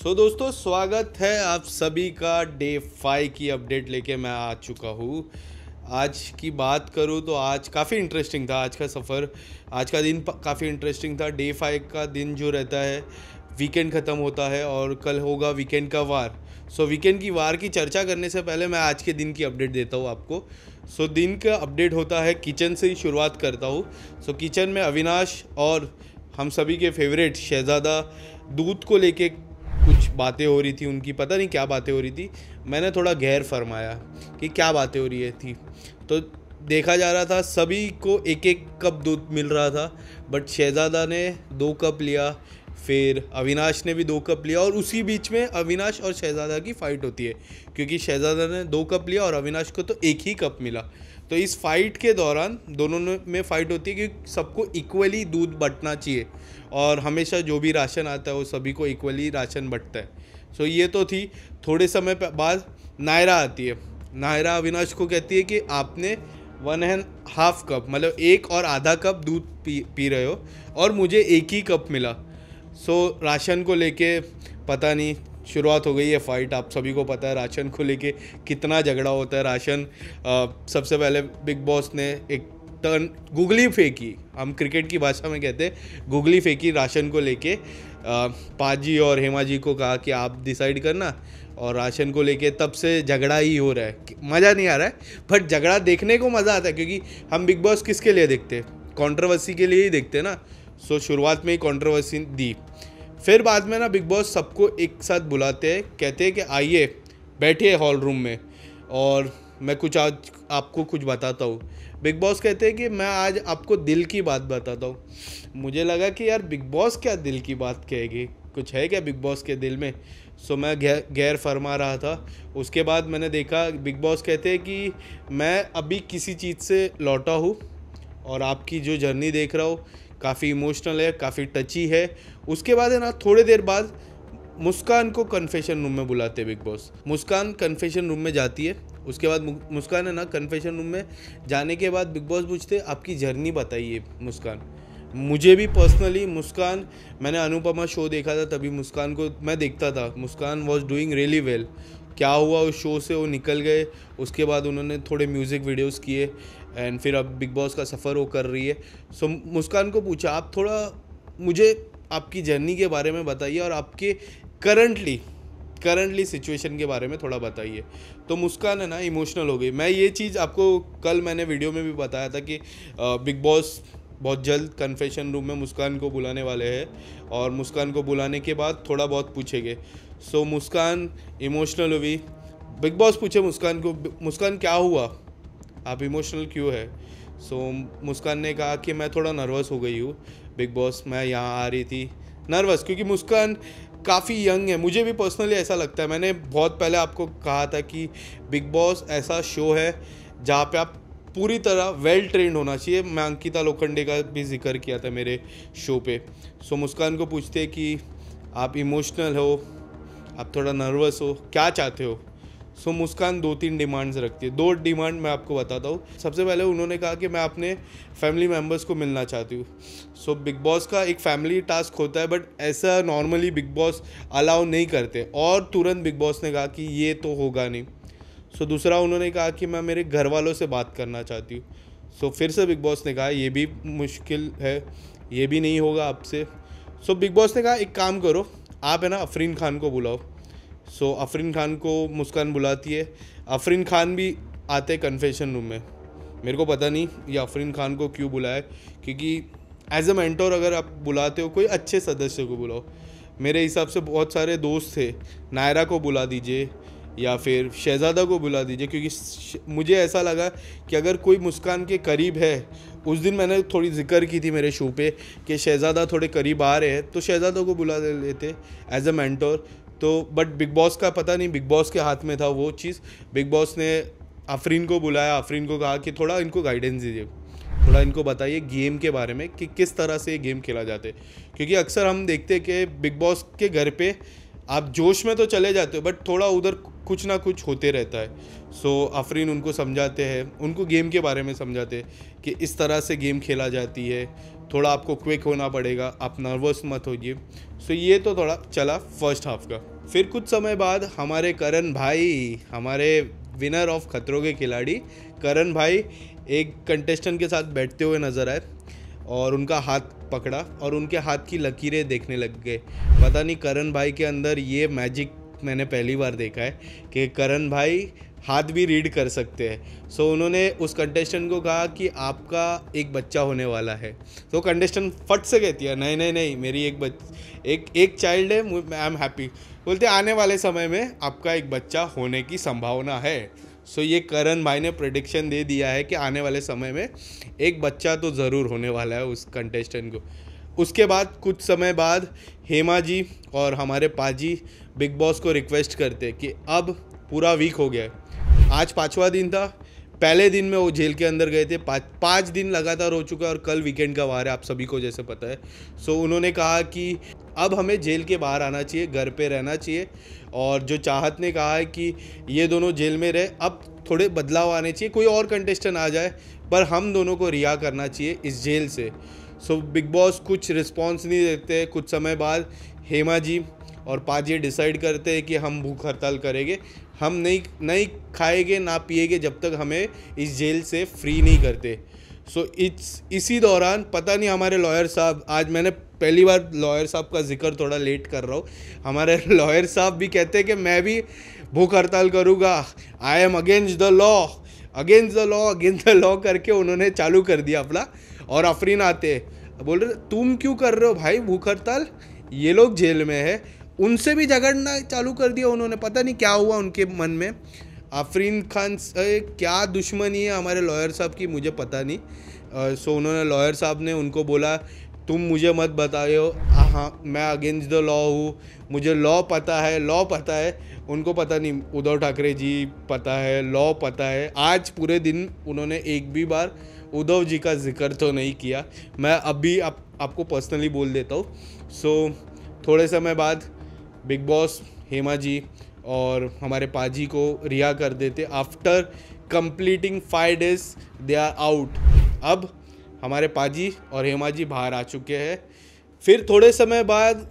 दोस्तों स्वागत है आप सभी का डे 5 की अपडेट लेके मैं आ चुका हूँ। आज की बात करूँ तो आज काफ़ी इंटरेस्टिंग था आज का सफ़र। आज का दिन काफ़ी इंटरेस्टिंग था। डे 5 का दिन जो रहता है वीकेंड ख़त्म होता है और कल होगा वीकेंड का वार। वीकेंड की वार की चर्चा करने से पहले मैं आज के दिन की अपडेट देता हूँ आपको। दिन का अपडेट होता है किचन से ही शुरुआत करता हूँ। किचन में अविनाश और हम सभी के फेवरेट शहज़ादा दूध को लेके कुछ बातें हो रही थी। उनकी पता नहीं क्या बातें हो रही थी। मैंने थोड़ा गैर फरमाया कि क्या बातें हो रही थी। तो देखा जा रहा था सभी को एक एक कप दूध मिल रहा था, बट शहज़ादा ने 2 कप लिया, फिर अविनाश ने भी 2 कप लिया और उसी बीच में अविनाश और शहज़ादा की फ़ाइट होती है क्योंकि शहज़ादा ने 2 कप लिया और अविनाश को तो एक ही कप मिला। तो इस फाइट के दौरान दोनों में फ़ाइट होती है कि सबको इक्वली दूध बंटना चाहिए और हमेशा जो भी राशन आता है वो सभी को इक्वली राशन बंटता है। ये तो थी। थोड़े समय बाद नायरा आती है। नायरा अविनाश को कहती है कि आपने 1.5 कप मतलब 1 और आधा कप दूध पी रहे हो और मुझे एक ही कप मिला। राशन को लेके पता नहीं शुरुआत हो गई है फाइट। आप सभी को पता है राशन को लेके कितना झगड़ा होता है। राशन सबसे पहले बिग बॉस ने एक टर्न गुगली फेंकी, हम क्रिकेट की भाषा में कहते हैं गुगली फेंकी राशन को लेके। पाजी और हेमा जी को कहा कि आप डिसाइड करना, और राशन को लेके तब से झगड़ा ही हो रहा है। मज़ा नहीं आ रहा है, बट झगड़ा देखने को मज़ा आता है क्योंकि हम बिग बॉस किसके लिए देखते हैं? कंट्रोवर्सी के लिए ही देखते हैं ना। शुरुआत में ही कंट्रोवर्सी दी, फिर बाद में ना बिग बॉस सबको एक साथ बुलाते हैं, कहते हैं कि आइए बैठिए हॉल रूम में और मैं कुछ आज आपको कुछ बताता हूँ। बिग बॉस कहते हैं कि मैं आज आपको दिल की बात बताता हूँ। मुझे लगा कि यार बिग बॉस क्या दिल की बात कहेगी, कुछ है क्या बिग बॉस के दिल में? मैं गैर फरमा रहा था। उसके बाद मैंने देखा बिग बॉस कहते हैं कि मैं अभी किसी चीज़ से लौटा हूँ और आपकी जो जर्नी देख रहा हूँ काफ़ी इमोशनल है, काफ़ी टची है। उसके बाद है ना थोड़ी देर बाद मुस्कान को कन्फेशन रूम में बुलाते बिग बॉस। मुस्कान कन्फेशन रूम में जाती है। उसके बाद मुस्कान है ना कन्फेशन रूम में जाने के बाद बिग बॉस पूछते आपकी जर्नी बताइए मुस्कान। मुझे भी पर्सनली मुस्कान, मैंने अनुपमा शो देखा था तभी मुस्कान को मैं देखता था। मुस्कान वॉज डूइंग रियली वेल। क्या हुआ उस शो से, वो निकल गए। उसके बाद उन्होंने थोड़े म्यूज़िक वीडियोस किए एंड फिर अब बिग बॉस का सफ़र वो कर रही है। मुस्कान को पूछा आप थोड़ा मुझे आपकी जर्नी के बारे में बताइए और आपके करंटली सिचुएशन के बारे में थोड़ा बताइए। तो मुस्कान है ना इमोशनल हो गई। मैं ये चीज़ आपको कल मैंने वीडियो में भी बताया था कि बिग बॉस बहुत जल्द कन्फेशन रूम में मुस्कान को बुलाने वाले हैं और मुस्कान को बुलाने के बाद थोड़ा बहुत पूछेंगे। मुस्कान इमोशनल हुई। बिग बॉस पूछे मुस्कान को, मुस्कान क्या हुआ, आप इमोशनल क्यों है? मुस्कान ने कहा कि मैं थोड़ा नर्वस हो गई हूँ बिग बॉस, मैं यहाँ आ रही थी नर्वस क्योंकि मुस्कान काफ़ी यंग है। मुझे भी पर्सनली ऐसा लगता है। मैंने बहुत पहले आपको कहा था कि बिग बॉस ऐसा शो है जहाँ पे आप पूरी तरह वेल ट्रेंड होना चाहिए। मैं अंकिता लोखंडे का भी जिक्र किया था मेरे शो पे। मुस्कान को पूछते हैं कि आप इमोशनल हो, आप थोड़ा नर्वस हो, क्या चाहते हो? मुस्कान 2-3 डिमांड्स रखती है। 2 डिमांड मैं आपको बताता हूँ। सबसे पहले उन्होंने कहा कि मैं अपने फैमिली मेम्बर्स को मिलना चाहती हूँ। बिग बॉस का एक फैमिली टास्क होता है, बट ऐसा नॉर्मली बिग बॉस अलाउ नहीं करते और तुरंत बिग बॉस ने कहा कि ये तो होगा नहीं। दूसरा उन्होंने कहा कि मैं मेरे घर वालों से बात करना चाहती हूँ। फिर से बिग बॉस ने कहा ये भी मुश्किल है, ये भी नहीं होगा आपसे। बिग बॉस ने कहा एक काम करो, आप है ना अफरीन खान को बुलाओ। अफरीन खान को मुस्कान बुलाती है। अफरीन खान भी आते कन्फेशन रूम में। मेरे को पता नहीं ये अफरीन खान को क्यों बुलाया, क्योंकि एज अ मेंटोर अगर आप बुलाते हो कोई अच्छे सदस्य को बुलाओ। मेरे हिसाब से बहुत सारे दोस्त थे, नायरा को बुला दीजिए या फिर शहज़ादा को बुला दीजिए, क्योंकि मुझे ऐसा लगा कि अगर कोई मुस्कान के करीब है, उस दिन मैंने थोड़ी जिक्र की थी मेरे शो पे कि शहज़ादा थोड़े करीब आ रहे हैं तो शहज़ादा को बुला लेते as a mentor. But Bigg Boss का पता नहीं, बिग बॉस के हाथ में था वो चीज़। बिग बॉस ने अफरीन को बुलाया, अफरीन को कहा कि थोड़ा इनको गाइडेंस दीजिए, थोड़ा इनको बताइए गेम के बारे में कि किस तरह से ये गेम खेला जाता है। क्योंकि अक्सर हम देखते हैं कि बिग बॉस के घर पे आप जोश में तो चले जाते हो, बट थोड़ा उधर कुछ ना कुछ होते रहता है। अफरीन उनको समझाते हैं, उनको गेम के बारे में समझाते हैं कि इस तरह से गेम खेला जाती है। थोड़ा आपको क्विक होना पड़ेगा, आप नर्वस मत होइए। सो ये तो थोड़ा चला फर्स्ट हाफ का। फिर कुछ समय बाद हमारे करण भाई, हमारे विनर ऑफ खतरों के खिलाड़ी करण भाई एक कंटेस्टेंट के साथ बैठते हुए नज़र आए और उनका हाथ पकड़ा और उनके हाथ की लकीरें देखने लग गए। पता नहीं करण भाई के अंदर ये मैजिक मैंने पहली बार देखा है कि करण भाई हाथ भी रीड कर सकते हैं। सो उन्होंने उस कंटेस्टेंट को कहा कि आपका एक बच्चा होने वाला है। तो कंटेस्टेंट फट से कहती है नहीं नहीं नहीं, मेरी एक चाइल्ड है, आई एम हैप्पी। बोलते आने वाले समय में आपका एक बच्चा होने की संभावना है। सो ये करण भाई ने प्रेडिक्शन दे दिया है कि आने वाले समय में एक बच्चा तो ज़रूर होने वाला है उस कंटेस्टेंट को। उसके बाद कुछ समय बाद हेमा जी और हमारे पाजी बिग बॉस को रिक्वेस्ट करते कि अब पूरा वीक हो गया है, आज 5वां दिन था, पहले दिन में वो जेल के अंदर गए थे, पाँच दिन लगातार हो चुका है और कल वीकेंड का वार है, आप सभी को जैसे पता है। सो उन्होंने कहा कि अब हमें जेल के बाहर आना चाहिए, घर पे रहना चाहिए। और जो चाहत ने कहा है कि ये दोनों जेल में रहे, अब थोड़े बदलाव आने चाहिए, कोई और कंटेस्टेंट आ जाए पर हम दोनों को रिहा करना चाहिए इस जेल से। सो बिग बॉस कुछ रिस्पॉन्स नहीं देते। कुछ समय बाद हेमा जी और पाजी डिसाइड करते हैं कि हम भूख हड़ताल करेंगे, हम नहीं खाएंगे ना पिएंगे जब तक हमें इस जेल से फ्री नहीं करते। सो इसी दौरान पता नहीं हमारे लॉयर साहब, आज मैंने पहली बार लॉयर साहब का जिक्र थोड़ा लेट कर रहा हूँ, हमारे लॉयर साहब भी कहते हैं कि मैं भी भूख हड़ताल करूँगा, I am against the law, against the law, against the law करके उन्होंने चालू कर दिया अपना। और अफरीन आते बोल रहे तुम क्यों कर रहे हो भाई भूख हड़ताल, ये लोग जेल में है, उनसे भी झगड़ना चालू कर दिया उन्होंने। पता नहीं क्या हुआ उनके मन में, आफरीन खान से क्या दुश्मनी है हमारे लॉयर साहब की, मुझे पता नहीं। सो उन्होंने लॉयर साहब ने उनको बोला तुम मुझे मत बताओ, हाँ मैं अगेंस्ट द लॉ हूँ, मुझे लॉ पता है, लॉ पता है। उनको पता नहीं, उद्धव ठाकरे जी पता है, लॉ पता है। आज पूरे दिन उन्होंने एक भी बार उद्धव जी का जिक्र तो नहीं किया। मैं अभी आपको पर्सनली बोल देता हूँ। सो थोड़े समय बाद बिग बॉस हेमा जी और हमारे पाजी को रिहा कर देते। After completing 5 days they are out. अब हमारे पाजी और हेमा जी बाहर आ चुके हैं। फिर थोड़े समय बाद,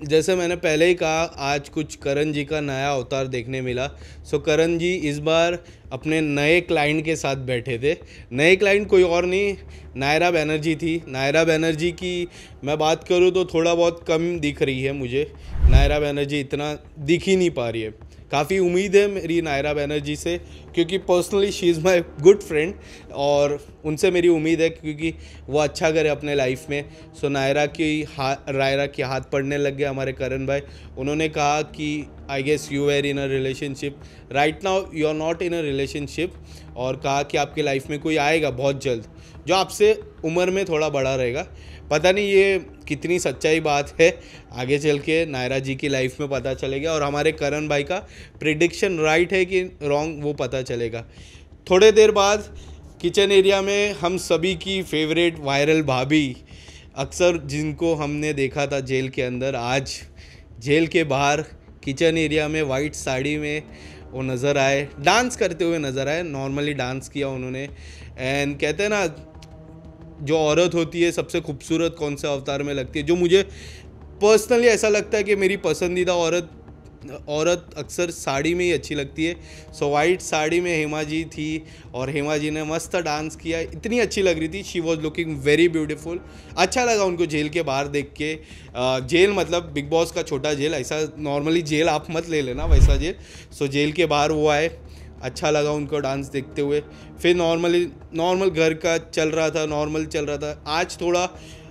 जैसे मैंने पहले ही कहा, आज कुछ करण जी का नया अवतार देखने मिला। सो करण जी इस बार अपने नए क्लाइंट के साथ बैठे थे। नए क्लाइंट कोई और नहीं, नायरा बनर्जी थी। नायरा बनर्जी की मैं बात करूँ तो थोड़ा बहुत कम दिख रही है मुझे, नायरा बनर्जी इतना दिख ही नहीं पा रही है। काफ़ी उम्मीद है मेरी नायरा बनर्जी से, क्योंकि personally she is my good friend और उनसे मेरी उम्मीद है क्योंकि वो अच्छा करे अपने लाइफ में। सो नायरा के हाथ पड़ने लग गए हमारे करण भाई। उन्होंने कहा कि I guess you are in a relationship right now, you are not in a relationship, और कहा कि आपके लाइफ में कोई आएगा बहुत जल्द जो आपसे उम्र में थोड़ा बड़ा रहेगा। पता नहीं ये कितनी सच्चाई बात है, आगे चल के नायरा जी की लाइफ में पता चलेगा और हमारे करण भाई का प्रिडिक्शन राइट है कि रॉन्ग वो पता चलेगा। थोड़े देर बाद किचन एरिया में हम सभी की फेवरेट वायरल भाभी, अक्सर जिनको हमने देखा था जेल के अंदर, आज जेल के बाहर किचन एरिया में वाइट साड़ी में वो नज़र आए, डांस करते हुए नज़र आए। नॉर्मली डांस किया उन्होंने। एंड कहते हैं ना, जो औरत होती है सबसे खूबसूरत कौन से अवतार में लगती है, जो मुझे पर्सनली ऐसा लगता है कि मेरी पसंदीदा औरत अक्सर साड़ी में ही अच्छी लगती है। सो वाइट साड़ी में हेमा जी थी और हेमा जी ने मस्त डांस किया, इतनी अच्छी लग रही थी, she was looking very beautiful. अच्छा लगा उनको जेल के बाहर देख के। जेल मतलब बिग बॉस का छोटा जेल, ऐसा नॉर्मली जेल आप मत ले लेना वैसा जेल। सो जेल के बाहर वो आए, अच्छा लगा उनको डांस देखते हुए। फिर नॉर्मल घर का चल रहा था, नॉर्मल चल रहा था। आज थोड़ा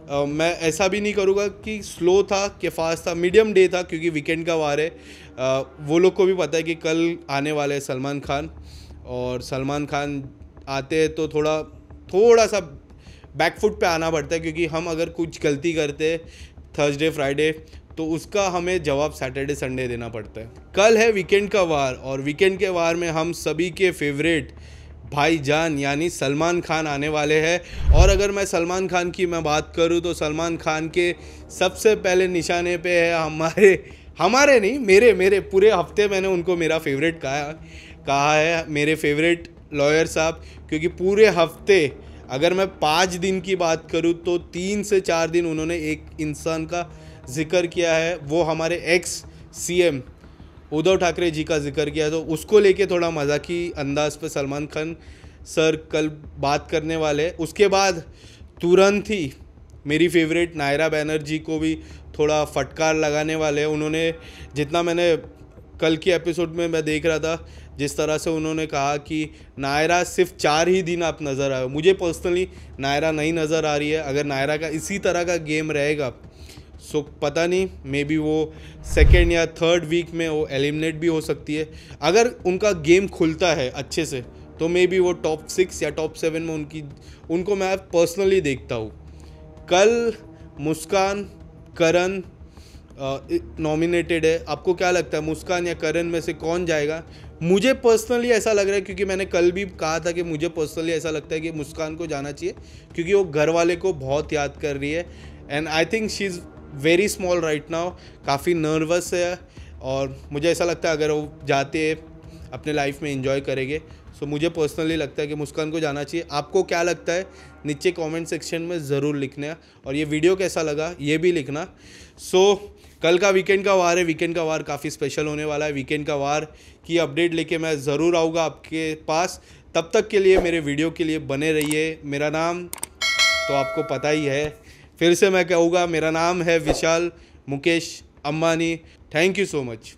मैं ऐसा भी नहीं करूँगा कि स्लो था कि फास्ट था, मीडियम डे था क्योंकि वीकेंड का वार है। वो लोग को भी पता है कि कल आने वाले हैं सलमान खान, और सलमान खान आते हैं तो थोड़ा सा बैकफुट पे आना पड़ता है, क्योंकि हम अगर कुछ गलती करते थर्सडे फ्राइडे तो उसका हमें जवाब सैटरडे संडे देना पड़ता है। कल है वीकेंड का वार, और वीकेंड के वार में हम सभी के फेवरेट भाईजान यानी सलमान खान आने वाले हैं। और अगर मैं सलमान खान की बात करूं तो सलमान खान के सबसे पहले निशाने पे है हमारे नहीं, मेरे पूरे हफ्ते मैंने उनको मेरा फेवरेट कहा है, मेरे फेवरेट लॉयर साहब, क्योंकि पूरे हफ्ते अगर मैं 5 दिन की बात करूँ तो 3 से 4 दिन उन्होंने एक इंसान का जिक्र किया है, वो हमारे एक्स सीएम उद्धव ठाकरे जी का जिक्र किया है। तो उसको लेके थोड़ा मजाकी अंदाज पे सलमान खान सर कल बात करने वाले। उसके बाद तुरंत ही मेरी फेवरेट नायरा बैनर्जी को भी थोड़ा फटकार लगाने वाले हैं। उन्होंने, जितना मैंने कल के एपिसोड में मैं देख रहा था, जिस तरह से उन्होंने कहा कि नायरा सिर्फ 4 ही दिन आप नज़र आए। मुझे पर्सनली नायरा नहीं नज़र आ रही है। अगर नायरा का इसी तरह का गेम रहेगा सो पता नहीं, मे बी वो सेकेंड या थर्ड वीक में वो एलिमिनेट भी हो सकती है। अगर उनका गेम खुलता है अच्छे से तो मे बी वो टॉप 6 या टॉप 7 में उनको मैं पर्सनली देखता हूँ। कल मुस्कान, करण नॉमिनेटेड है। आपको क्या लगता है मुस्कान या करण में से कौन जाएगा? मुझे पर्सनली ऐसा लग रहा है, क्योंकि मैंने कल भी कहा था कि मुझे पर्सनली ऐसा लगता है कि मुस्कान को जाना चाहिए, क्योंकि वो घर वाले को बहुत याद कर रही है। And I think she is very small right now, काफ़ी नर्वस है। और मुझे ऐसा लगता है अगर वो जाते अपने लाइफ में एंजॉय करेंगे। सो मुझे पर्सनली लगता है कि मुस्कान को जाना चाहिए। आपको क्या लगता है नीचे कमेंट सेक्शन में ज़रूर लिखना, और ये वीडियो कैसा लगा ये भी लिखना। सो कल का वीकेंड का वार है। वीकेंड का वार काफ़ी स्पेशल होने वाला है। वीकेंड का वार की अपडेट लेके मैं ज़रूर आऊँगा आपके पास। तब तक के लिए मेरे वीडियो के लिए बने रहिए। मेरा नाम तो आपको पता ही है, फिर से मैं कहूँगा, मेरा नाम है Vishal Mukesh Ambani. Thank you so much.